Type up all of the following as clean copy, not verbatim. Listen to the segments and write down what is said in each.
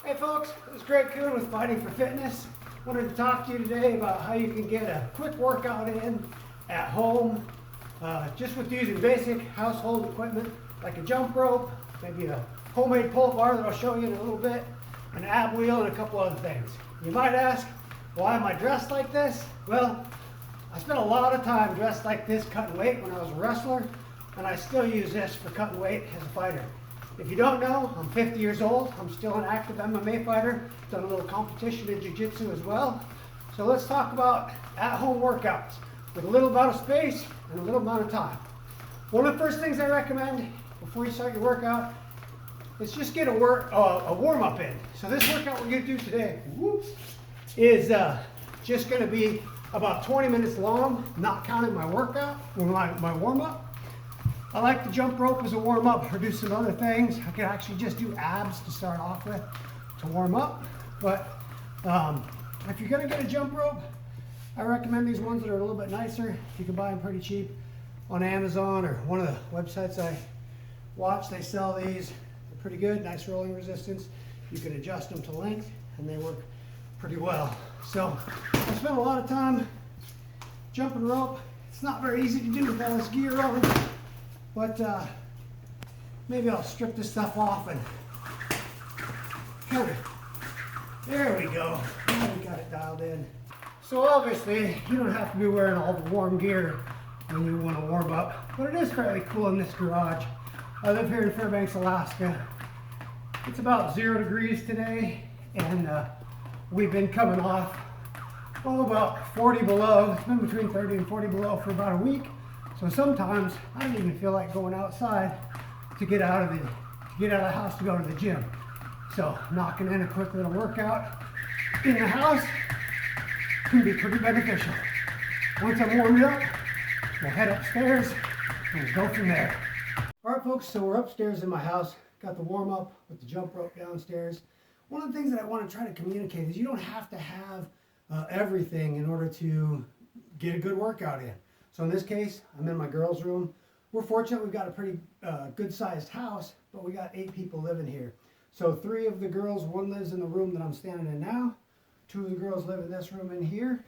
Hey folks, this is Greg Kuhn with Fighting for Fitness. Wanted to talk to you today about how you can get a quick workout in at home, just with using basic household equipment like a jump rope, maybe a homemade pull-up bar that I'll show you in a little bit, an ab wheel, and a couple other things. You might ask, why am I dressed like this? Well, I spent a lot of time dressed like this cutting weight when I was a wrestler, and I still use this for cutting weight as a fighter. If you don't know, I'm 50 years old. I'm still an active MMA fighter. Done a little competition in jiu-jitsu as well. So let's talk about at-home workouts with a little amount of space and a little amount of time. One of the first things I recommend before you start your workout is just get a warm-up in. So this workout we're going to do today is just going to be about 20 minutes long, not counting my workout or my warm-up. I like the jump rope as a warm-up or do some other things. I can actually just do abs to start off with to warm up. But if you're gonna get a jump rope, I recommend these ones that are a little bit nicer. You can buy them pretty cheap on Amazon or one of the websites I watch. They sell these. They're pretty good, nice rolling resistance. You can adjust them to length and they work pretty well. So I spent a lot of time jumping rope. It's not very easy to do with all this gear on. But maybe I'll strip this stuff off and kind of, there we go. Now we got it dialed in. So obviously you don't have to be wearing all the warm gear when you want to warm up, but it is fairly cool in this garage. I live here in Fairbanks, Alaska. It's about 0 degrees today, and we've been coming off about 40 below. It's been between 30 and 40 below for about a week. So sometimes I don't even feel like going outside to get out of the house to go to the gym. So knocking in a quick little workout in the house can be pretty beneficial. Once I'm warmed up, we'll head upstairs and we'll go from there. All right, folks, so we're upstairs in my house. Got the warm up with the jump rope downstairs. One of the things that I want to try to communicate is you don't have to have everything in order to get a good workout in. So in this case, I'm in my girls' room. We're fortunate we've got a pretty good-sized house, but we got 8 people living here. So 3 of the girls, one lives in the room that I'm standing in now. 2 of the girls live in this room in here.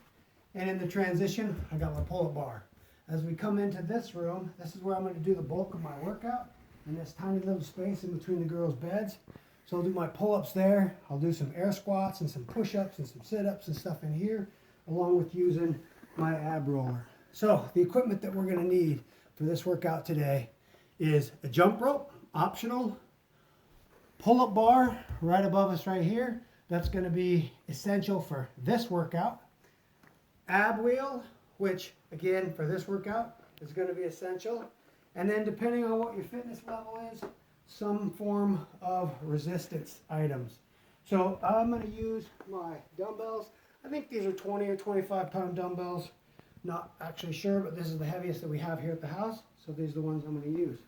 And in the transition, I got my pull-up bar. As we come into this room, this is where I'm going to do the bulk of my workout in this tiny little space in between the girls' beds. So I'll do my pull-ups there. I'll do some air squats and some push-ups and some sit-ups and stuff in here, along with using my ab roller. So the equipment that we're going to need for this workout today is a jump rope, optional, pull-up bar right above us right here. That's going to be essential for this workout. Ab wheel, which again for this workout is going to be essential. And then depending on what your fitness level is, some form of resistance items. So I'm going to use my dumbbells. I think these are 20 or 25 pound dumbbells. Not actually sure, but this is the heaviest that we have here at the house, so these are the ones I'm going to use.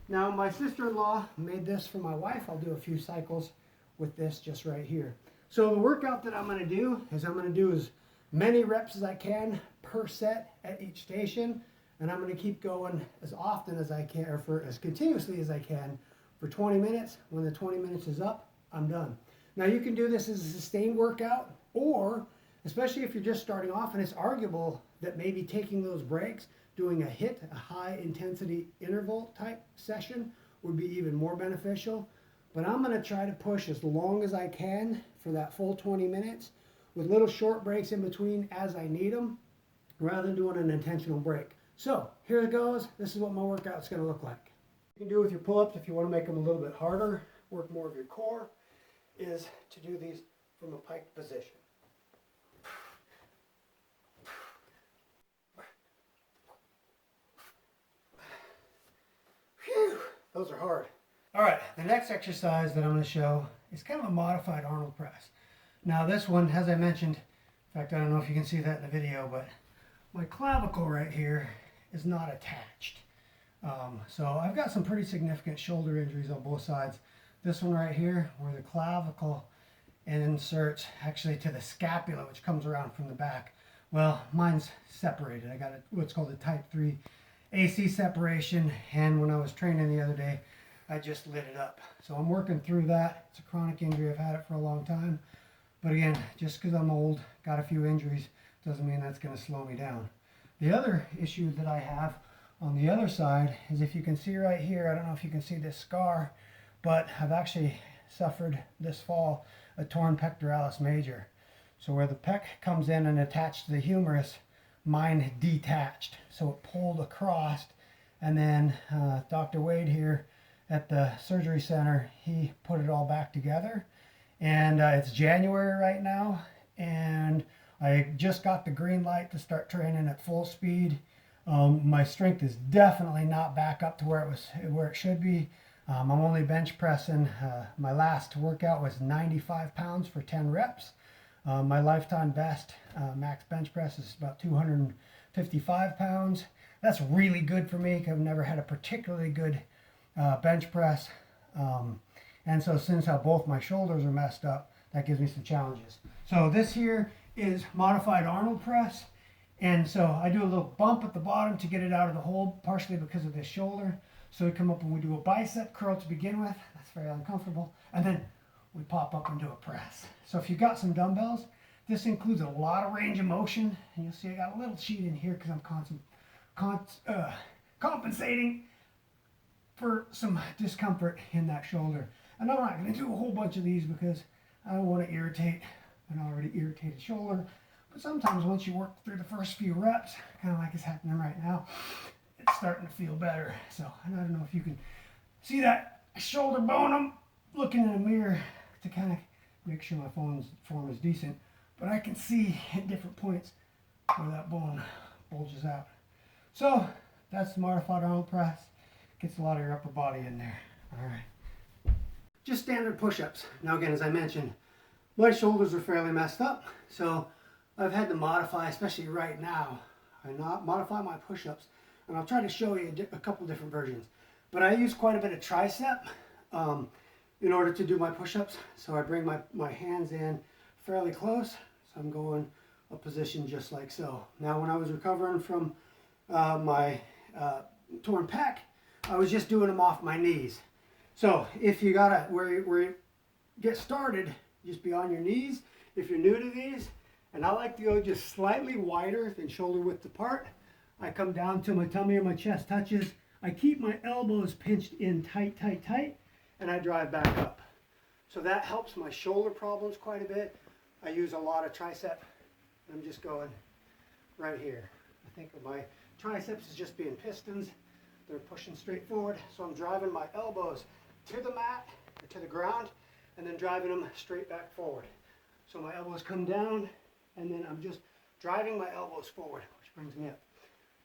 Now, my sister-in-law made this for my wife. I'll do a few cycles with this just right here. So the workout that I'm going to do as many reps as I can per set at each station, and I'm going to keep going as often as I can, or for as continuously as I can, for 20 minutes. When the 20 minutes is up, I'm done. Now, you can do this as a sustained workout, or especially if you're just starting off, and it's arguable that maybe taking those breaks, doing a high intensity interval type session would be even more beneficial. But I'm going to try to push as long as I can for that full 20 minutes with little short breaks in between as I need them, rather than doing an intentional break. So here it goes. This is what my workout's going to look like. You can do with your pull-ups if you want to make them a little bit harder, work more of your core, is to do these from a pike position. Those are hard. All right, the next exercise that I'm going to show is kind of a modified Arnold press. Now this one, as I mentioned, in fact, I don't know if you can see that in the video, but my clavicle right here is not attached. So I've got some pretty significant shoulder injuries on both sides. This one right here, where the clavicle inserts actually to the scapula, which comes around from the back. Well, mine's separated. I got what's called a type 3 AC separation, and when I was training the other day, I just lit it up. So I'm working through that. It's a chronic injury. I've had it for a long time. But again, just because I'm old, got a few injuries, doesn't mean that's going to slow me down. The other issue that I have on the other side is, if you can see right here, I don't know if you can see this scar, but I've actually suffered this fall a torn pectoralis major. So where the pec comes in and attached to the humerus, mine detached. So it pulled across, and then Dr. Wade here at the surgery center, he put it all back together. And it's January right now, and I just got the green light to start training at full speed. My strength is definitely not back up to where it should be. I'm only bench pressing. My last workout was 95 pounds for 10 reps. My lifetime best max bench press is about 255 pounds. That's really good for me because I've never had a particularly good bench press. And so since both my shoulders are messed up, that gives me some challenges. So this here is modified Arnold press. And so I do a little bump at the bottom to get it out of the hold, partially because of this shoulder. So we come up and we do a bicep curl to begin with. That's very uncomfortable. And then we pop up and do a press. So if you've got some dumbbells, this includes a lot of range of motion. And you'll see I got a little sheet in here because I'm compensating for some discomfort in that shoulder. And I'm not going to do a whole bunch of these because I don't want to irritate an already irritated shoulder. But sometimes once you work through the first few reps, kind of like it's happening right now, it's starting to feel better. So I don't know if you can see that shoulder bone. I'm looking in a mirror to kind of make sure my form is decent. But I can see at different points where that bone bulges out. So that's the modified Arnold press. Gets a lot of your upper body in there. All right. Just standard push-ups. Now again, as I mentioned, my shoulders are fairly messed up. So I've had to modify, especially right now, modify my push-ups. And I'll try to show you a couple different versions. But I use quite a bit of tricep in order to do my push-ups. So I bring my hands in fairly close. So I'm going a position just like so. Now when I was recovering from my torn pec, I was just doing them off my knees. So if you gotta, where you get started, just be on your knees. If you're new to these, and I like to go just slightly wider than shoulder width apart. I come down till my tummy or my chest touches. I keep my elbows pinched in tight, tight, tight, and I drive back up. So that helps my shoulder problems quite a bit. I use a lot of tricep. I'm just going right here. I think of my triceps as just being pistons. They're pushing straight forward. So I'm driving my elbows to the mat, or to the ground, and then driving them straight back forward. So my elbows come down, and then I'm just driving my elbows forward, which brings me up,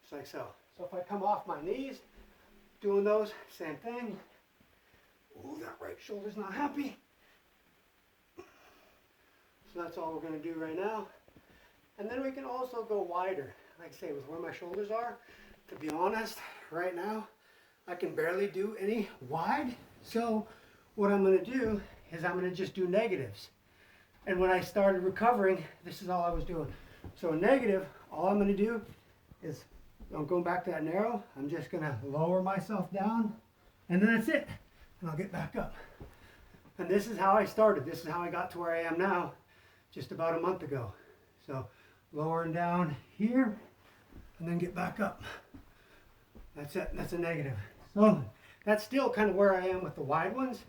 just like so. So if I come off my knees, doing those, same thing. Ooh, that right shoulder's not happy. So that's all we're going to do right now. And then we can also go wider. Like I say, with where my shoulders are, to be honest, right now, I can barely do any wide. So what I'm going to do is I'm going to just do negatives. And when I started recovering, this is all I was doing. So a negative, all I'm going to do is, I'm going back to that narrow, I'm just going to lower myself down, and then that's it. And I'll get back up. And this is how I started. This is how I got to where I am now, just about a month ago. So lowering down here, and then get back up. That's it. That's a negative. So that's still kind of where I am with the wide ones.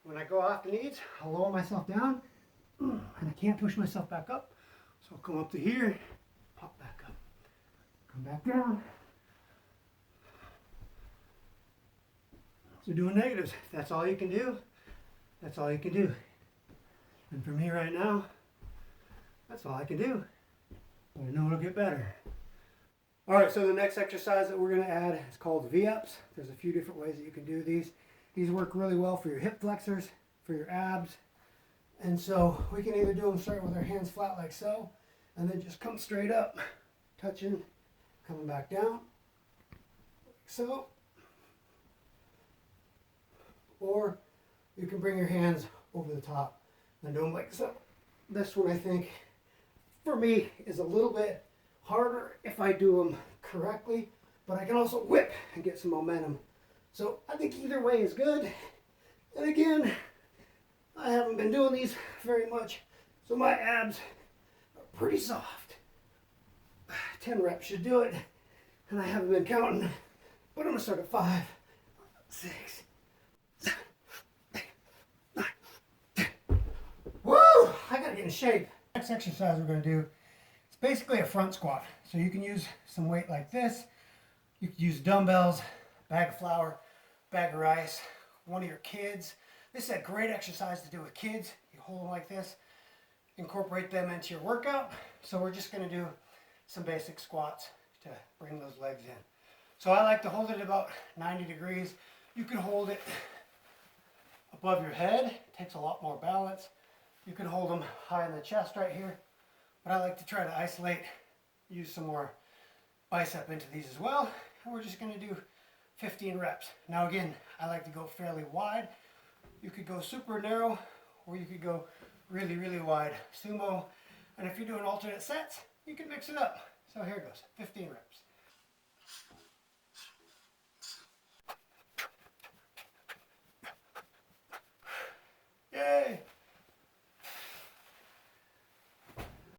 When I go off the knees, I'll lower myself down, and I can't push myself back up. So I'll come up to here, pop back up, come back down. So doing negatives, if that's all you can do, that's all you can do. And for me right now, that's all I can do. But I know it'll get better. All right, so the next exercise that we're going to add is called V-ups. There's a few different ways that you can do these. These work really well for your hip flexors, for your abs. And so we can either do them starting with our hands flat like so, and then just come straight up, touching, coming back down, like so. Or you can bring your hands over the top and do them like so. This one, I think, for me, is a little bit harder if I do them correctly, but I can also whip and get some momentum So I think either way is good. And again, I haven't been doing these very much, so my abs are pretty soft. 10 reps should do it, and I haven't been counting, but I'm gonna start at 5, 6, 7, 8, 9, 10. Woo! I gotta get in shape. Next exercise we're gonna do, it's basically a front squat. So you can use some weight like this. You can use dumbbells, bag of flour, bag of rice, one of your kids. This is a great exercise to do with kids. You hold them like this, incorporate them into your workout. So we're just gonna do some basic squats to bring those legs in. So I like to hold it about 90 degrees. You can hold it above your head. It takes a lot more balance. You can hold them high in the chest right here. But I like to try to isolate, use some more bicep into these as well. And we're just gonna do 15 reps. Now again, I like to go fairly wide. You could go super narrow, or you could go really, really wide sumo. And if you're doing alternate sets, you can mix it up. So here goes, 15 reps. Yay!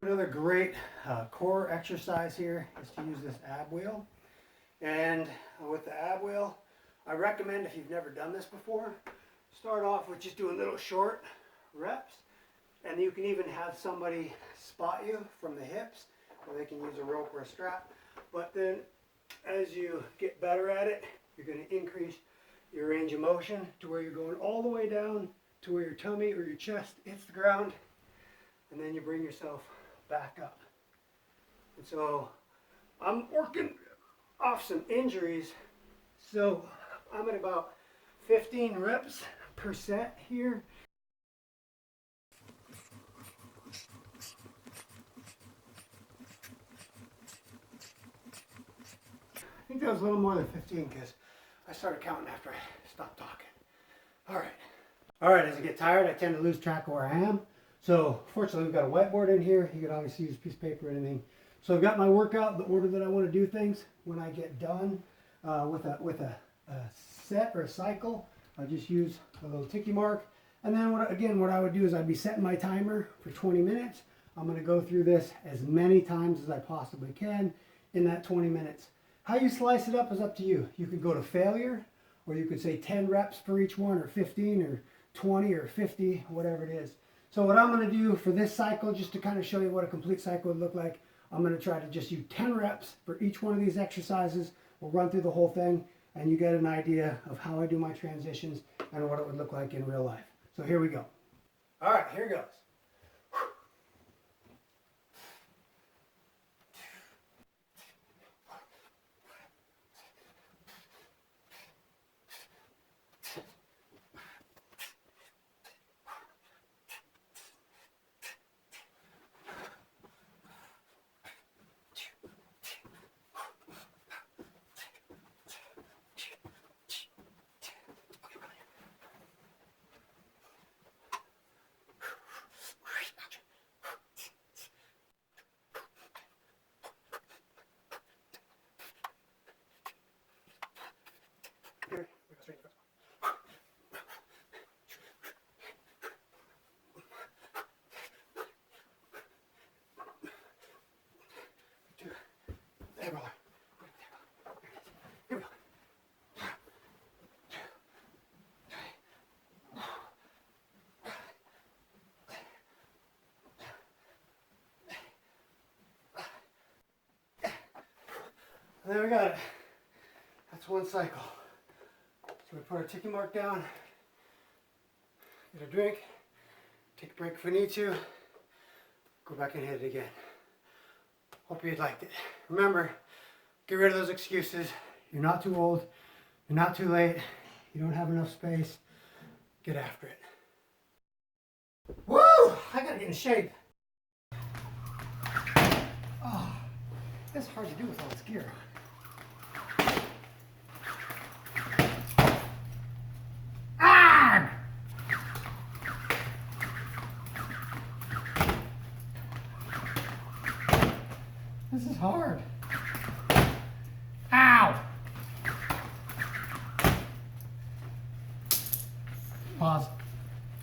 Another great core exercise here is to use this ab wheel. And with the ab wheel, I recommend, if you've never done this before, start off with just doing little short reps. And you can even have somebody spot you from the hips, or they can use a rope or a strap. But then as you get better at it, you're going to increase your range of motion to where you're going all the way down to where your tummy or your chest hits the ground, and then you bring yourself back up. And so I'm working off some injuries, so I'm at about 15 reps per set here. I think that was a little more than 15 because I started counting after I stopped talking. All right, as I get tired, I tend to lose track of where I am. So fortunately, we've got a whiteboard in here. You could obviously use a piece of paper or anything. So I've got my workout, the order that I want to do things. When I get done with a set or a cycle, I just use a little ticky mark. And then what I would do is I'd be setting my timer for 20 minutes. I'm going to go through this as many times as I possibly can in that 20 minutes. How you slice it up is up to you. You could go to failure, or you could say 10 reps for each one, or 15, or 20, or 50, whatever it is. So what I'm going to do for this cycle, just to kind of show you what a complete cycle would look like, I'm going to try to just use 10 reps for each one of these exercises. We'll run through the whole thing, and you get an idea of how I do my transitions and what it would look like in real life. So here we go. All right, here goes. Here, we go straight across. Two. There, brother. Here we go. And there we got it. That's one cycle. So we put our ticky mark down, get a drink, take a break if we need to, go back and hit it again. Hope you liked it. Remember, get rid of those excuses. You're not too old, you're not too late, you don't have enough space. Get after it. Woo! I gotta get in shape. Oh, that's hard to do with all this gear on. This is hard. Ow! positive.